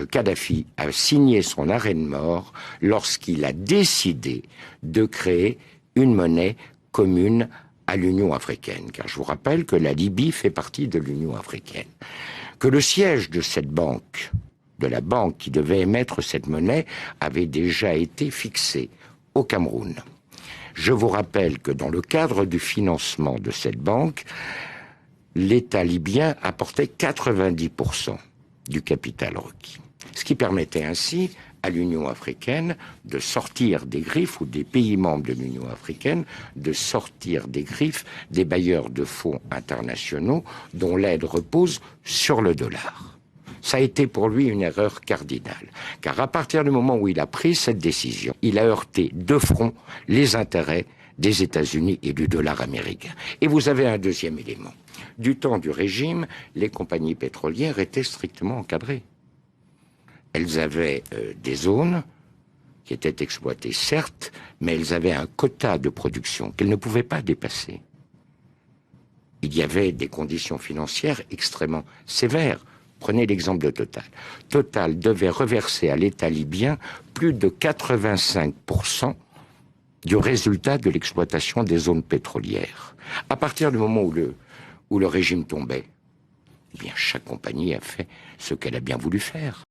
Kadhafi a signé son arrêt de mort lorsqu'il a décidé de créer une monnaie commune à l'Union africaine. Car je vous rappelle que la Libye fait partie de l'Union africaine. Que le siège de cette banque, de la banque qui devait émettre cette monnaie, avait déjà été fixé au Cameroun. Je vous rappelle que dans le cadre du financement de cette banque, l'État libyen apportait 90% du capital requis. Ce qui permettait ainsi à l'Union africaine de sortir des griffes, ou des pays membres de l'Union africaine, de sortir des griffes des bailleurs de fonds internationaux dont l'aide repose sur le dollar. Ça a été pour lui une erreur cardinale, car à partir du moment où il a pris cette décision, il a heurté de front les intérêts des États-Unis et du dollar américain. Et vous avez un deuxième élément. Du temps du régime, les compagnies pétrolières étaient strictement encadrées. Elles avaient des zones qui étaient exploitées, certes, mais elles avaient un quota de production qu'elles ne pouvaient pas dépasser. Il y avait des conditions financières extrêmement sévères. Prenez l'exemple de Total. Total devait reverser à l'État libyen plus de 85% du résultat de l'exploitation des zones pétrolières. À partir du moment où le régime tombait, eh bien, chaque compagnie a fait ce qu'elle a bien voulu faire.